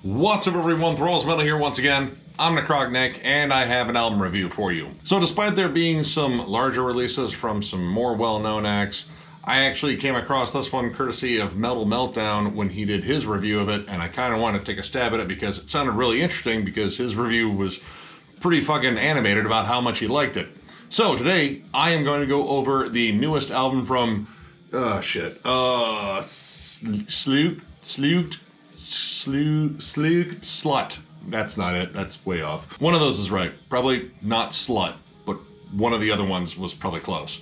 What's up everyone, Thralls Metal here once again. I'm Necrotic Nick, and I have an album review for you. So despite there being some larger releases from some more well-known acts, I actually came across this one courtesy of Metal Meltdown when he did his review of it, and I kind of wanted to take a stab at it because it sounded really interesting because his review was pretty fucking animated about how much he liked it. So today, I am going to go over the newest album from, Slut. That's not it. That's way off. One of those is right. Probably not Slut, but one of the other ones was probably close.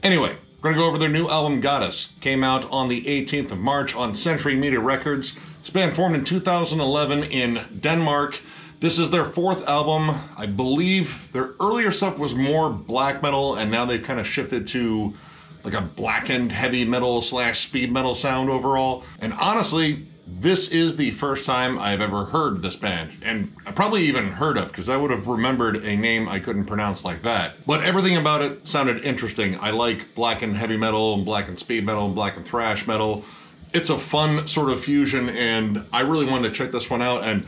Anyway, we're going to go over their new album, Goddess. Came out on the 18th of March on Century Media Records. This band formed in 2011 in Denmark. This is their fourth album. I believe their earlier stuff was more black metal, and now they've kind of shifted to like a blackened heavy metal / speed metal sound overall. And honestly, this is the first time I've ever heard this band, and I probably even heard of, because I would have remembered a name I couldn't pronounce like that. But everything about it sounded interesting. I like blackened heavy metal and blackened speed metal and blackened thrash metal. It's a fun sort of fusion, and I really wanted to check this one out, and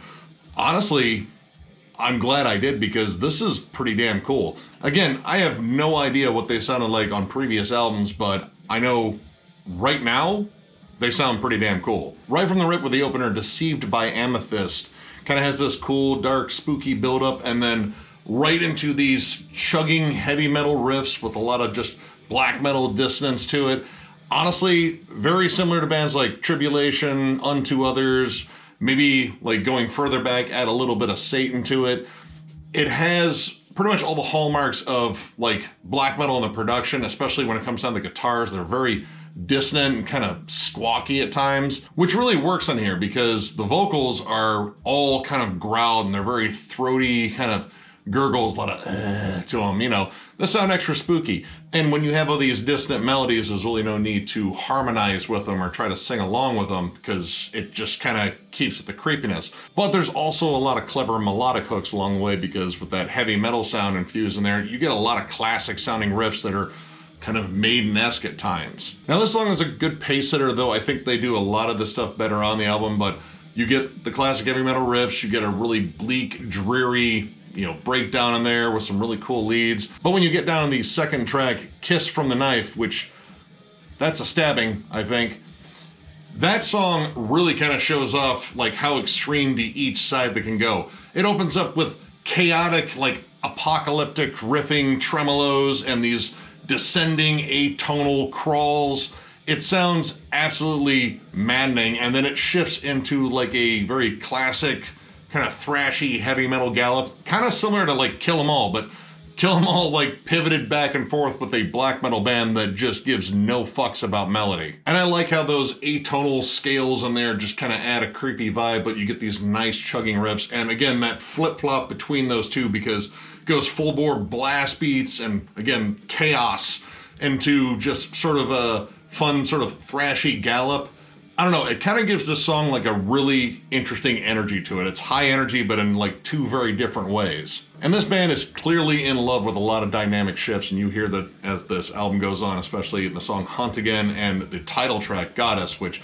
honestly, I'm glad I did because this is pretty damn cool. Again, I have no idea what they sounded like on previous albums, but I know right now, they sound pretty damn cool. Right from the rip with the opener, Deceived by Amethyst, kind of has this cool, dark, spooky buildup, and then right into these chugging heavy metal riffs with a lot of just black metal dissonance to it. Honestly, very similar to bands like Tribulation, Unto Others, maybe like going further back, add a little bit of Satan to it. It has pretty much all the hallmarks of like black metal in the production, especially when it comes down to guitars. They're very dissonant and kind of squawky at times, which really works on here because the vocals are all kind of growled and they're very throaty, kind of gurgles, a lot of to them, you know. They sound extra spooky. And when you have all these dissonant melodies, there's really no need to harmonize with them or try to sing along with them because it just kind of keeps with the creepiness. But there's also a lot of clever melodic hooks along the way because with that heavy metal sound infused in there, you get a lot of classic sounding riffs that are kind of Maiden-esque at times. Now this song is a good pace setter, though I think they do a lot of the stuff better on the album, but you get the classic heavy metal riffs, you get a really bleak, dreary, you know, breakdown in there with some really cool leads. But when you get down to the second track, Kiss from the Knife, which that's a stabbing, I think, that song really kind of shows off like how extreme to each side they can go. It opens up with chaotic, like apocalyptic riffing tremolos and these descending atonal crawls. It sounds absolutely maddening, and then it shifts into like a very classic kind of thrashy heavy metal gallop, kind of similar to like Kill 'Em All, but Kill 'Em All like pivoted back and forth with a black metal band that just gives no fucks about melody. And I like how those atonal scales in there just kind of add a creepy vibe, but you get these nice chugging riffs, and again that flip-flop between those two because it goes full-bore blast beats and again chaos into just sort of a fun sort of thrashy gallop. I don't know, it kind of gives this song like a really interesting energy to it. It's high energy, but in like two very different ways. And this band is clearly in love with a lot of dynamic shifts, and you hear that as this album goes on, especially the song Hunt Again and the title track, Goddess, which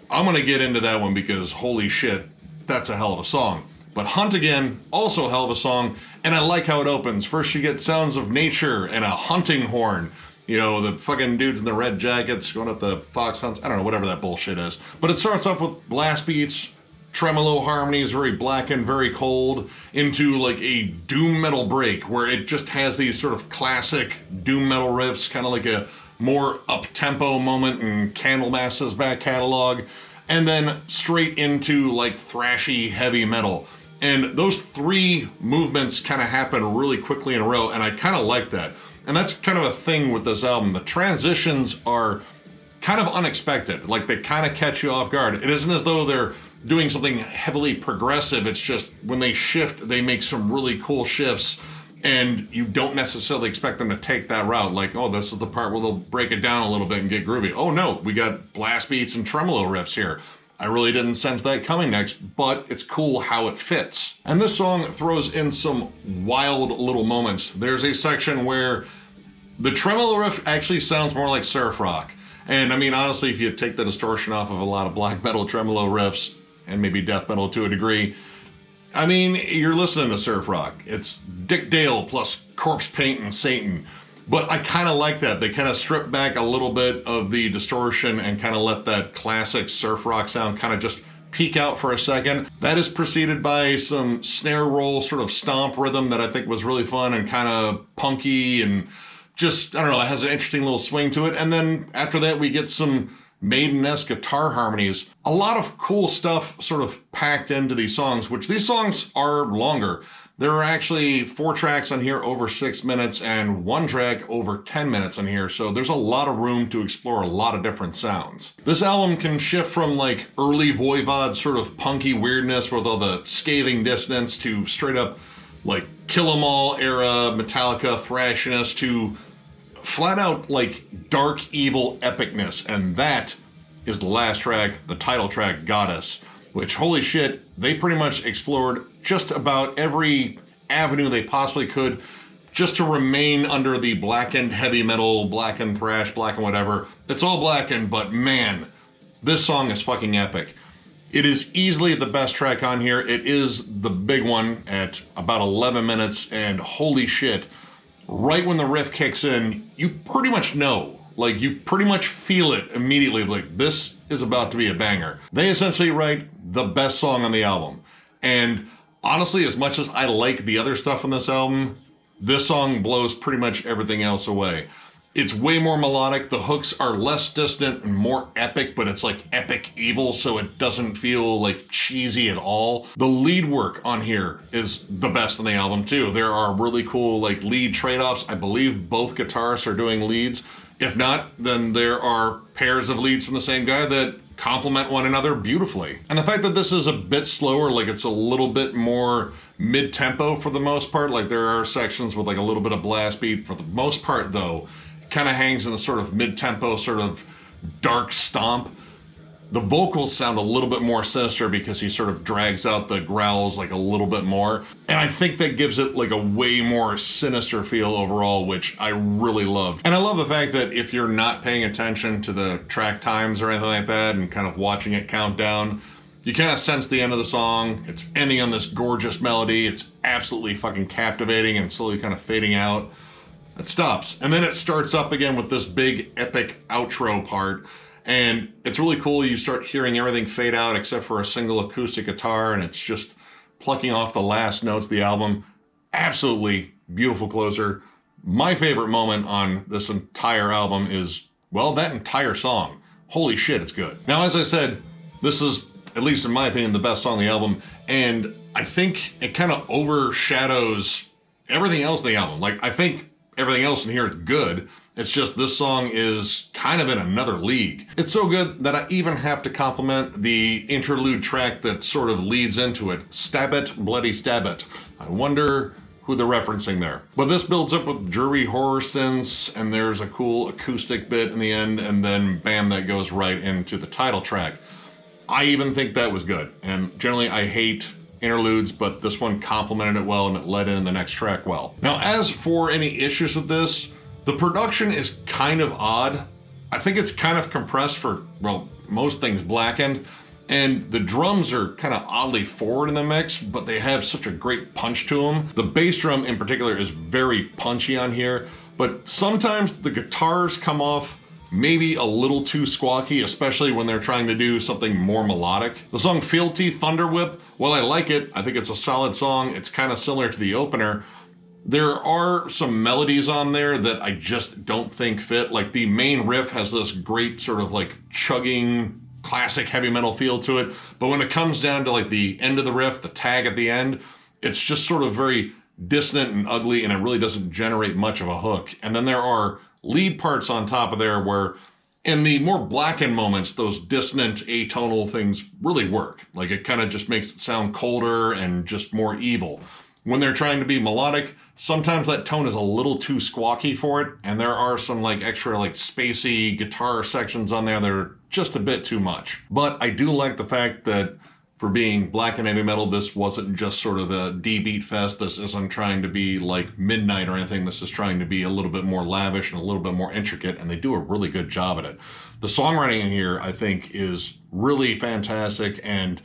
I'm gonna get into that one because holy shit, that's a hell of a song. But Hunt Again, also a hell of a song, and I like how it opens. First you get sounds of nature and a hunting horn. You know, the fucking dudes in the red jackets going up the fox hunts. I don't know, whatever that bullshit is. But it starts off with blast beats, tremolo harmonies, very blackened, very cold, into like a doom metal break where it just has these sort of classic doom metal riffs, kind of like a more up-tempo moment in Candlemass's back catalog, and then straight into like thrashy heavy metal. And those three movements kind of happen really quickly in a row, and I kind of like that. And that's kind of a thing with this album. The transitions are kind of unexpected. Like they kind of catch you off guard. It isn't as though they're doing something heavily progressive. It's just when they shift, they make some really cool shifts and you don't necessarily expect them to take that route. Like, oh, this is the part where they'll break it down a little bit and get groovy. Oh no, we got blast beats and tremolo riffs here. I really didn't sense that coming next, but it's cool how it fits. And this song throws in some wild little moments. There's a section where the tremolo riff actually sounds more like surf rock. And I mean, honestly, if you take the distortion off of a lot of black metal tremolo riffs, and maybe death metal to a degree. I mean, you're listening to surf rock. It's Dick Dale plus corpse paint and Satan. But I kind of like that. They kind of strip back a little bit of the distortion and kind of let that classic surf rock sound kind of just peek out for a second. That is preceded by some snare roll sort of stomp rhythm that I think was really fun and kind of punky and just, I don't know, it has an interesting little swing to it. And then after that, we get some Maiden-esque guitar harmonies. A lot of cool stuff sort of packed into these songs, which these songs are longer. There are actually 4 tracks on here over 6 minutes and 1 track over 10 minutes on here, so there's a lot of room to explore a lot of different sounds. This album can shift from like early Voivod sort of punky weirdness with all the scathing dissonance to straight up like Kill 'Em All era Metallica thrashiness to flat out like dark evil epicness, and that is the last track, the title track, Goddess, which, holy shit, they pretty much explored just about every avenue they possibly could just to remain under the blackened heavy metal, blackened thrash, blackened whatever. It's all blackened, but man, this song is fucking epic. It is easily the best track on here. It is the big one at about 11 minutes, and holy shit, right when the riff kicks in, you pretty much know, like you pretty much feel it immediately, like this is about to be a banger. They essentially write the best song on the album. And honestly, as much as I like the other stuff on this album, this song blows pretty much everything else away. It's way more melodic. The hooks are less dissonant and more epic, but it's like epic evil, so it doesn't feel like cheesy at all. The lead work on here is the best on the album too. There are really cool like lead trade-offs. I believe both guitarists are doing leads. If not, then there are pairs of leads from the same guy that complement one another beautifully. And the fact that this is a bit slower, like it's a little bit more mid-tempo for the most part, like there are sections with like a little bit of blast beat. For the most part though, kind of hangs in the sort of mid-tempo, sort of dark stomp. The vocals sound a little bit more sinister because he sort of drags out the growls like a little bit more. And I think that gives it like a way more sinister feel overall, which I really love. And I love the fact that if you're not paying attention to the track times or anything like that and kind of watching it count down, you kind of sense the end of the song. It's ending on this gorgeous melody. It's absolutely fucking captivating and slowly kind of fading out. It stops, and then it starts up again with this big epic outro part, and it's really cool. You start hearing everything fade out except for a single acoustic guitar, and it's just plucking off the last notes of the album. Absolutely beautiful closer. My favorite moment on this entire album is, well, that entire song. Holy shit, it's good. Now, as I said, this is, at least in my opinion, the best song on the album, and I think it kind of overshadows everything else in the album. Like, I think everything else in here is good. It's just this song is kind of in another league. It's so good that I even have to compliment the interlude track that sort of leads into it. Stab it, bloody stab it. I wonder who they're referencing there. But this builds up with dreary horror synths, and there's a cool acoustic bit in the end, and then bam, that goes right into the title track. I even think that was good. And generally I hate interludes, but this one complemented it well and it led in the next track well. Now, as for any issues with this, the production is kind of odd. I think it's kind of compressed for, well, most things blackened, and the drums are kind of oddly forward in the mix, but they have such a great punch to them. The bass drum in particular is very punchy on here, but sometimes the guitars come off maybe a little too squawky, especially when they're trying to do something more melodic. The song Fealty Thunder Whip, while I like it, I think it's a solid song. It's kind of similar to the opener. There are some melodies on there that I just don't think fit. Like the main riff has this great sort of like chugging classic heavy metal feel to it. But when it comes down to like the end of the riff, the tag at the end, it's just sort of very dissonant and ugly, and it really doesn't generate much of a hook. And then there are lead parts on top of there where in the more blackened moments, those dissonant atonal things really work. Like it kind of just makes it sound colder and just more evil. When they're trying to be melodic, sometimes that tone is a little too squawky for it, and there are some like extra like spacey guitar sections on there that are just a bit too much. But I do like the fact that for being black and heavy metal, this wasn't just sort of a D-beat fest. This isn't trying to be like Midnight or anything. This is trying to be a little bit more lavish and a little bit more intricate, and they do a really good job at it. The songwriting in here, I think, is really fantastic, and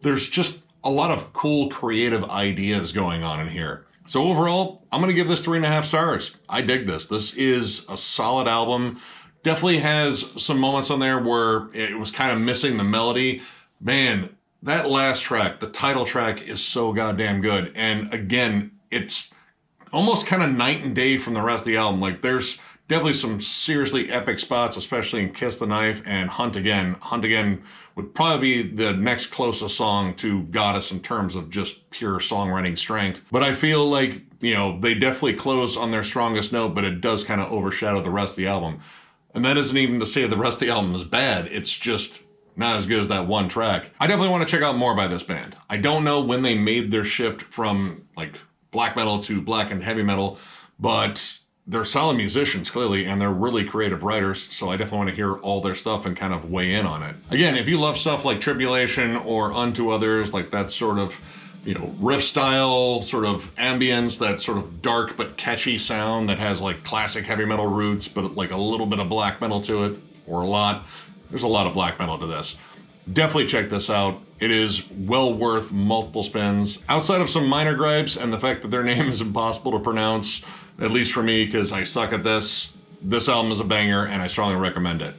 there's just a lot of cool creative ideas going on in here. So overall, I'm going to give this 3.5 stars. I dig this. This is a solid album. Definitely has some moments on there where it was kind of missing the melody. Man, that last track, the title track, is so goddamn good. And again, it's almost kind of night and day from the rest of the album. Like, there's definitely some seriously epic spots, especially in Kiss the Knife and Hunt Again. Hunt Again would probably be the next closest song to Goddess in terms of just pure songwriting strength. But I feel like, you know, they definitely close on their strongest note, but it does kind of overshadow the rest of the album. And that isn't even to say the rest of the album is bad. It's just not as good as that one track. I definitely want to check out more by this band. I don't know when they made their shift from like black metal to blackened heavy metal, but they're solid musicians, clearly, and they're really creative writers, so I definitely want to hear all their stuff and kind of weigh in on it. Again, if you love stuff like Tribulation or Unto Others, like that sort of, you know, riff style, sort of ambience, that sort of dark but catchy sound that has like classic heavy metal roots, but like a little bit of black metal to it, or a lot. There's a lot of black metal to this. Definitely check this out. It is well worth multiple spins. Outside of some minor gripes and the fact that their name is impossible to pronounce, at least for me, because I suck at this album is a banger, and I strongly recommend it.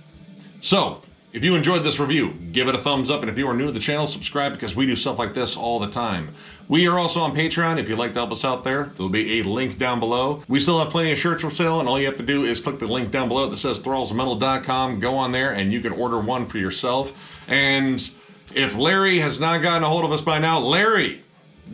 So, if you enjoyed this review, give it a thumbs up, and if you are new to the channel, subscribe, because we do stuff like this all the time. We are also on Patreon. If you'd like to help us out there, there'll be a link down below. We still have plenty of shirts for sale, and all you have to do is click the link down below that says thrallsmetal.com. Go on there, and you can order one for yourself. And if Larry has not gotten a hold of us by now, Larry,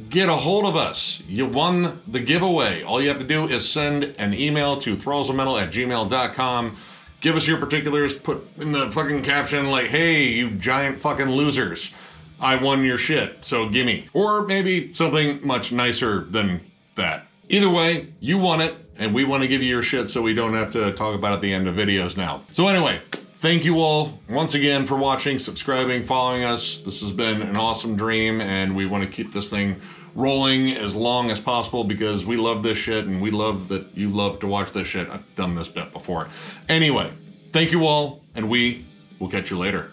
get a hold of us. You won the giveaway. All you have to do is send an email to thrallsmetal@gmail.com. Give us your particulars, put in the fucking caption like, hey, you giant fucking losers, I won your shit, so gimme. Or maybe something much nicer than that. Either way, you won it, and we want to give you your shit so we don't have to talk about it at the end of videos now. So anyway, thank you all once again for watching, subscribing, following us. This has been an awesome dream, and we want to keep this thing rolling as long as possible because we love this shit, and we love that you love to watch this shit. I've done this bit before. Anyway, thank you all, and we will catch you later.